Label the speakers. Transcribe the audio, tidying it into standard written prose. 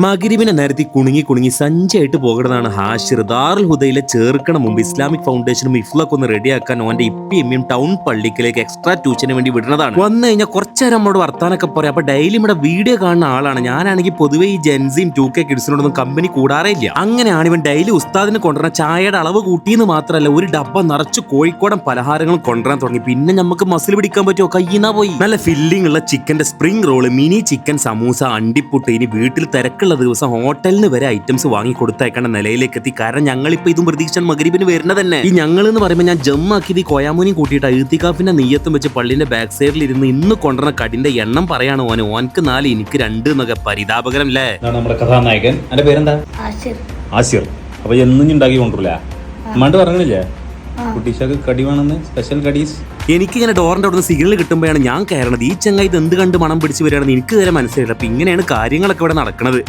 Speaker 1: മഗ്‌രിബിനെ നേരത്തെ കുണുങ്ങി സഞ്ചായിട്ട് പോകണതാണ് ഹാഷിർ. ദാറുൽ ഹുദയിലെ ചേർക്കണ മുമ്പ് ഇസ്ലാമിക് ഫൗണ്ടേഷനും ഇഫ്ലൊക്കെ ഒന്ന് റെഡിയാക്കാൻ ഓന്റെ ഇപ്പിയും ടൗൺ പള്ളിക്കലേക്ക് എക്സ്ട്രാ ട്യൂഷന് വേണ്ടി വിടുന്നതാണ്. വന്നു കഴിഞ്ഞാൽ കുറച്ചേരം നമ്മളോട് വർത്താനൊക്കെ പറയാം. അപ്പൊ ഡെയിലി ഇവിടെ വീഡിയോ കാണുന്ന ആളാണ്. ഞാനാണെങ്കിൽ പൊതുവെ ഈ ജെൻസിയും 2K കിഡ്സിനോടൊന്നും കമ്പനി കൂടാറേ ഇല്ല. അങ്ങനെയാണ് ഇവൻ ഡെയിലി ഉസ്താദിന് കൊണ്ടുവരുന്ന ചായയുടെ അളവ് കൂട്ടിയെന്ന് മാത്രമല്ല, ഒരു ഡബ്ബ നിറച്ച് കോഴിക്കോടൻ പലഹാരങ്ങളും കൊണ്ടുവരാൻ തുടങ്ങി. പിന്നെ നമുക്ക് മസിൽ പിടിക്കാൻ പറ്റുമോ? കയ്യിന്നാ പോയി. നല്ല ഫില്ലിംഗ് ഉള്ള ചിക്കന്റെ spring roll, mini chicken samosa, അണ്ടിപ്പുട്ട്. ഇനി വീട്ടിൽ തിരക്കുള്ള ദിവസം ഹോട്ടലിന് വരെ ഐറ്റംസ് വാങ്ങി കൊടുത്തയക്കേണ്ട നിലയിലേക്ക് എത്തി. കാരണം ഞങ്ങളിപ്പോ ഇതും പ്രതീക്ഷിച്ച മഗ്‌രിബിന് വരുന്നത് തന്നെ. ഈ ഞങ്ങൾ എന്ന് പറയുമ്പോൾ ഞാൻ ജമ്മാക്കിയത് ഈ കോയാമൂനിയും കൂട്ടിയിട്ട് ഇത്തികാഫിന്റെ നെയ്യത്തും വെച്ച് പള്ളിന്റെ ബാക്ക് സൈഡിൽ ഇരുന്ന് ഇന്ന് കൊണ്ടുവന്ന കടിന്റെ എണ്ണം പറയാണ് ഓനക്ക് 4 എനിക്ക് 2 എന്നൊക്കെ. പരിതാപകരം അല്ലേ?
Speaker 2: നമ്മുടെ കഥാനായകൻ. എന്റെ പേരെന്താ? ആസിർ. അപ്പൊ എന്നും ഉണ്ടാക്കി കൊണ്ടുവരില്ല? അമ്മാണ്ട് പറഞ്ഞില്ലേ കുട്ടീശക്ക് കടി വേണമെന്ന്? സ്പെഷ്യൽ കടീസ്.
Speaker 1: എനിക്ക് ഇങ്ങനെ ഡോറിന്റെ അവിടെ നിന്ന് സിഗ്നൽ കിട്ടുമ്പോഴാണ് ഞാൻ കയറണത്. ഈ ചങ്ങായി ഇത് എന്ത് കണ്ട് മണം പിടിച്ച് വരികയാണെന്ന് എനിക്ക് ഇതുവരെ മനസ്സിലായില്ല. അപ്പൊ ഇങ്ങനെയാണ് കാര്യങ്ങളൊക്കെ ഇവിടെ നടക്കുന്നത്.